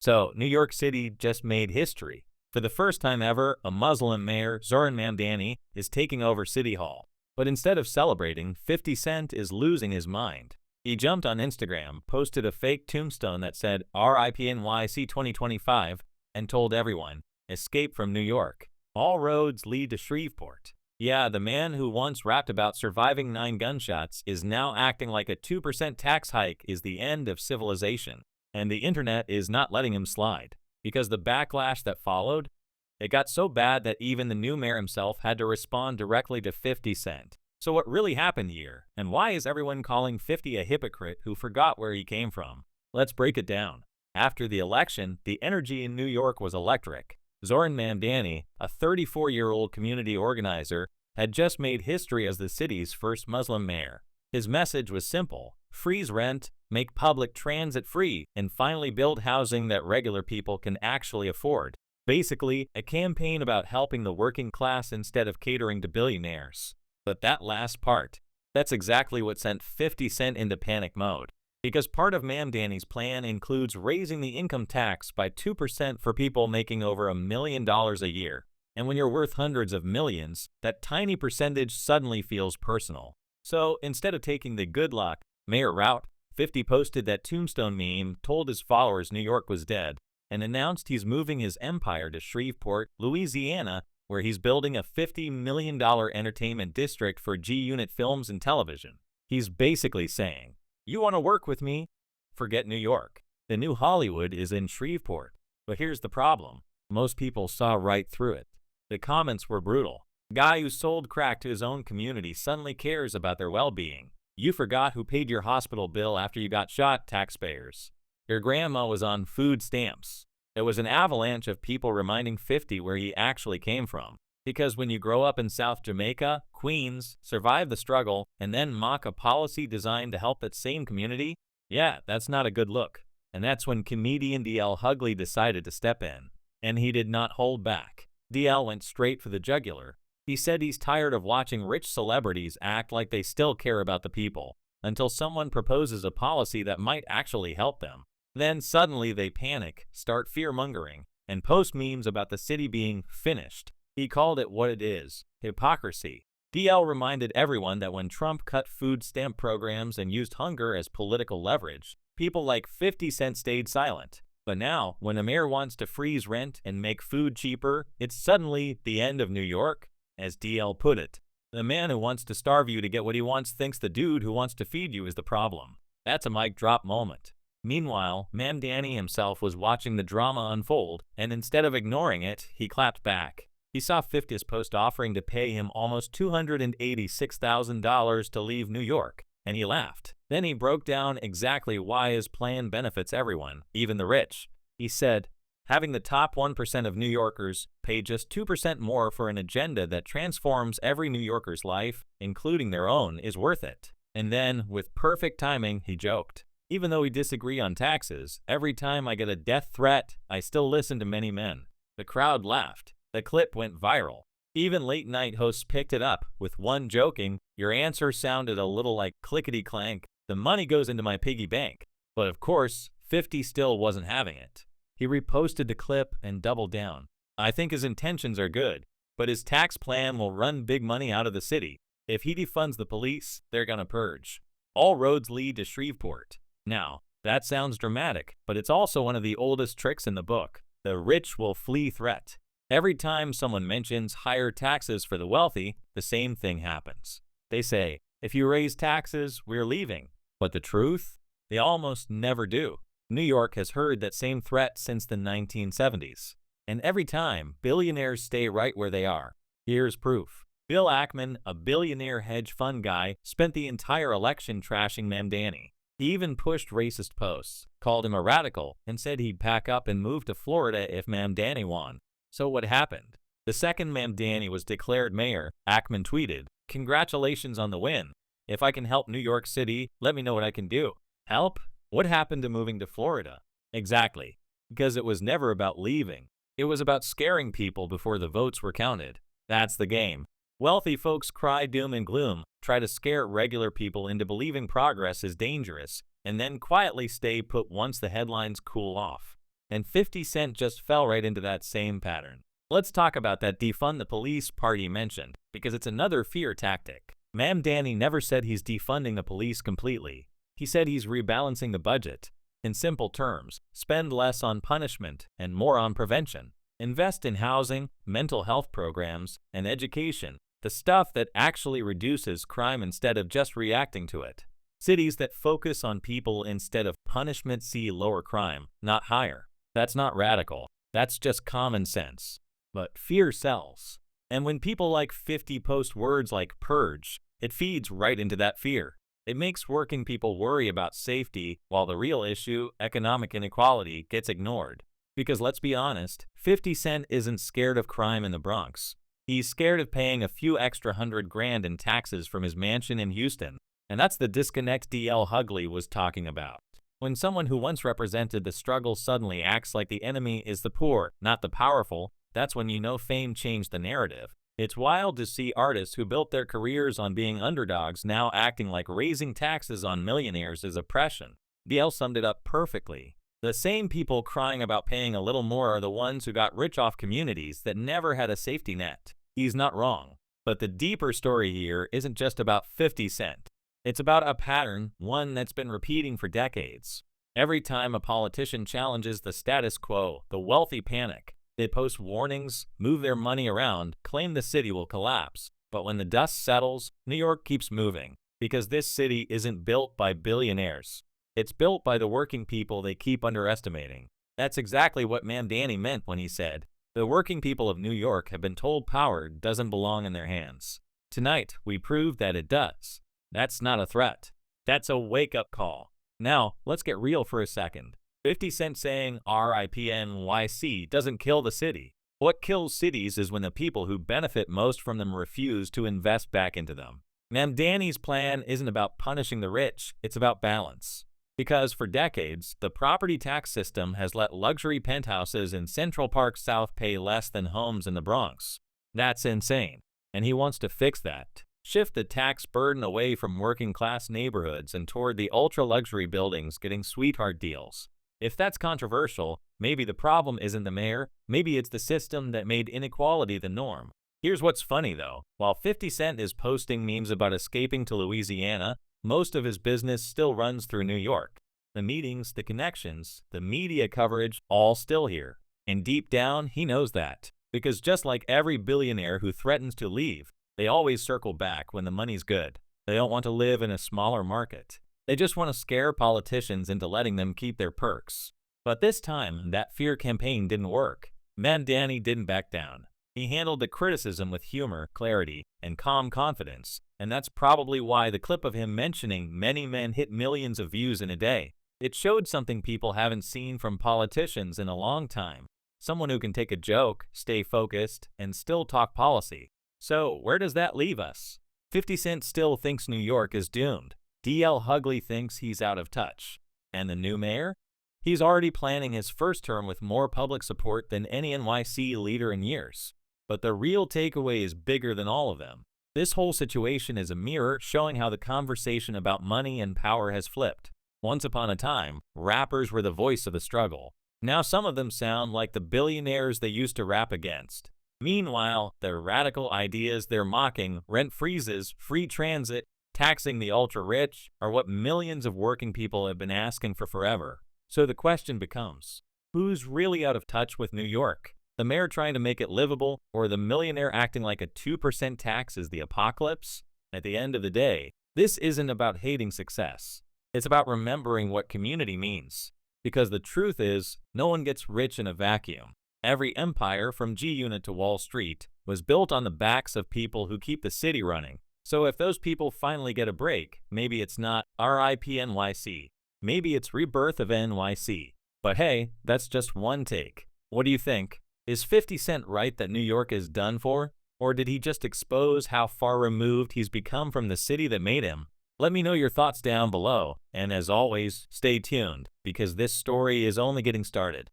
So, New York City just made history. For the first time ever, a Muslim mayor, Zoran Mamdani, is taking over City Hall. But instead of celebrating, 50 Cent is losing his mind. He jumped on Instagram, posted a fake tombstone that said RIPNYC 2025, and told everyone, "Escape from New York. All roads lead to Shreveport." Yeah, the man who once rapped about surviving 9 gunshots is now acting like a 2% tax hike is the end of civilization. And the internet is not letting him slide. Because the backlash that followed, it got so bad that even the new mayor himself had to respond directly to 50 Cent. So what really happened here, and why is everyone calling 50 a hypocrite who forgot where he came from? Let's break it down. After the election, the energy in New York was electric. Zoran Mamdani, a 34-year-old community organizer, had just made history as the city's first Muslim mayor. His message was simple: freeze rent, make public transit free, and finally build housing that regular people can actually afford. Basically, a campaign about helping the working class instead of catering to billionaires. But that last part, that's exactly what sent 50 Cent into panic mode. Because part of Mamdani's plan includes raising the income tax by 2% for people making over $1 million a year. And when you're worth hundreds of millions, that tiny percentage suddenly feels personal. So instead of taking the good luck mayor route, 50 posted that tombstone meme, told his followers New York was dead, and announced he's moving his empire to Shreveport, Louisiana, where he's building a $50 million entertainment district for G-Unit Films and Television. He's basically saying, "You want to work with me? Forget New York. The new Hollywood is in Shreveport." But here's the problem. Most people saw right through it. The comments were brutal. Guy who sold crack to his own community suddenly cares about their well-being. You forgot who paid your hospital bill after you got shot, taxpayers. Your grandma was on food stamps. It was an avalanche of people reminding 50 where he actually came from. Because when you grow up in South Jamaica, Queens, survive the struggle, and then mock a policy designed to help that same community, yeah, that's not a good look. And that's when comedian DL Hughley decided to step in. And he did not hold back. DL went straight for the jugular. He said he's tired of watching rich celebrities act like they still care about the people, until someone proposes a policy that might actually help them. Then suddenly they panic, start fear-mongering, and post memes about the city being finished. He called it what it is: hypocrisy. DL reminded everyone that when Trump cut food stamp programs and used hunger as political leverage, people like 50 Cent stayed silent. But now, when a mayor wants to freeze rent and make food cheaper, it's suddenly the end of New York. As DL put it, the man who wants to starve you to get what he wants thinks the dude who wants to feed you is the problem. That's a mic drop moment. Meanwhile, Mamdani himself was watching the drama unfold, and instead of ignoring it, he clapped back. He saw 50's post offering to pay him almost $286,000 to leave New York, and he laughed. Then he broke down exactly why his plan benefits everyone, even the rich. He said, having the top 1% of New Yorkers pay just 2% more for an agenda that transforms every New Yorker's life, including their own, is worth it. And then, with perfect timing, he joked, "Even though we disagree on taxes, every time I get a death threat, I still listen to many men." The crowd laughed. The clip went viral. Even late-night hosts picked it up, with one joking, "Your answer sounded a little like clickety-clank. The money goes into my piggy bank." But of course, 50 still wasn't having it. He reposted the clip and doubled down. "I think his intentions are good, but his tax plan will run big money out of the city. If he defunds the police, they're gonna purge. All roads lead to Shreveport." Now, that sounds dramatic, but it's also one of the oldest tricks in the book. The rich will flee threat. Every time someone mentions higher taxes for the wealthy, the same thing happens. They say, "If you raise taxes, we're leaving." But the truth? They almost never do. New York has heard that same threat since the 1970s. And every time, billionaires stay right where they are. Here's proof. Bill Ackman, a billionaire hedge fund guy, spent the entire election trashing Mamdani. He even pushed racist posts, called him a radical, and said he'd pack up and move to Florida if Mamdani won. So what happened? The second Mamdani was declared mayor, Ackman tweeted, "Congratulations on the win. If I can help New York City, let me know what I can do." Help? What happened to moving to Florida? Exactly. Because it was never about leaving. It was about scaring people before the votes were counted. That's the game. Wealthy folks cry doom and gloom, try to scare regular people into believing progress is dangerous, and then quietly stay put once the headlines cool off. and 50 Cent just fell right into that same pattern. Let's talk about that defund the police part he mentioned, because it's another fear tactic. Mamdani never said he's defunding the police completely. He said he's rebalancing the budget. In simple terms, spend less on punishment and more on prevention. Invest in housing, mental health programs, and education, the stuff that actually reduces crime instead of just reacting to it. Cities that focus on people instead of punishment see lower crime, not higher. That's not radical. That's just common sense. But fear sells. And when people like 50 post words like purge, it feeds right into that fear. It makes working people worry about safety while the real issue, economic inequality, gets ignored. Because let's be honest, 50 Cent isn't scared of crime in the Bronx. He's scared of paying a few extra $100,000 in taxes from his mansion in Houston. And that's the disconnect DL Hughley was talking about. When someone who once represented the struggle suddenly acts like the enemy is the poor, not the powerful, that's when you know fame changed the narrative. It's wild to see artists who built their careers on being underdogs now acting like raising taxes on millionaires is oppression. DL summed it up perfectly. The same people crying about paying a little more are the ones who got rich off communities that never had a safety net. He's not wrong. But the deeper story here isn't just about 50 Cent. It's about a pattern, one that's been repeating for decades. Every time a politician challenges the status quo, the wealthy panic. They post warnings, move their money around, claim the city will collapse. But when the dust settles, New York keeps moving. Because this city isn't built by billionaires. It's built by the working people they keep underestimating. That's exactly what Mamdani meant when he said, "The working people of New York have been told power doesn't belong in their hands. Tonight, we proved that it does." That's not a threat. That's a wake-up call. Now, let's get real for a second. 50 Cent saying RIP NYC doesn't kill the city. What kills cities is when the people who benefit most from them refuse to invest back into them. Mamdani's plan isn't about punishing the rich, it's about balance. Because for decades, the property tax system has let luxury penthouses in Central Park South pay less than homes in the Bronx. That's insane. And he wants to fix that. Shift the tax burden away from working-class neighborhoods and toward the ultra-luxury buildings getting sweetheart deals. If that's controversial, maybe the problem isn't the mayor, maybe it's the system that made inequality the norm. Here's what's funny though, while 50 Cent is posting memes about escaping to Louisiana, most of his business still runs through New York. The meetings, the connections, the media coverage, all still here. And deep down, he knows that. Because just like every billionaire who threatens to leave, they always circle back when the money's good. They don't want to live in a smaller market. They just want to scare politicians into letting them keep their perks. But this time, that fear campaign didn't work. Mamdani didn't back down. He handled the criticism with humor, clarity, and calm confidence. And that's probably why the clip of him mentioning many men hit millions of views in a day. It showed something people haven't seen from politicians in a long time. Someone who can take a joke, stay focused, and still talk policy. So, where does that leave us? 50 Cent still thinks New York is doomed. DL Hughley thinks he's out of touch. And the new mayor? He's already planning his first term with more public support than any NYC leader in years. But the real takeaway is bigger than all of them. This whole situation is a mirror showing how the conversation about money and power has flipped. Once upon a time, rappers were the voice of the struggle. Now some of them sound like the billionaires they used to rap against. Meanwhile, their radical ideas they're mocking, rent freezes, free transit, taxing the ultra-rich, are what millions of working people have been asking for forever. So the question becomes, who's really out of touch with New York? The mayor trying to make it livable, or the millionaire acting like a 2% tax is the apocalypse? At the end of the day, this isn't about hating success. It's about remembering what community means. Because the truth is, no one gets rich in a vacuum. Every empire, from G-Unit to Wall Street, was built on the backs of people who keep the city running. So if those people finally get a break, maybe it's not RIP NYC. Maybe it's rebirth of NYC. But hey, that's just one take. What do you think? Is 50 Cent right that New York is done for? Or did he just expose how far removed he's become from the city that made him? Let me know your thoughts down below, and as always, stay tuned, because this story is only getting started.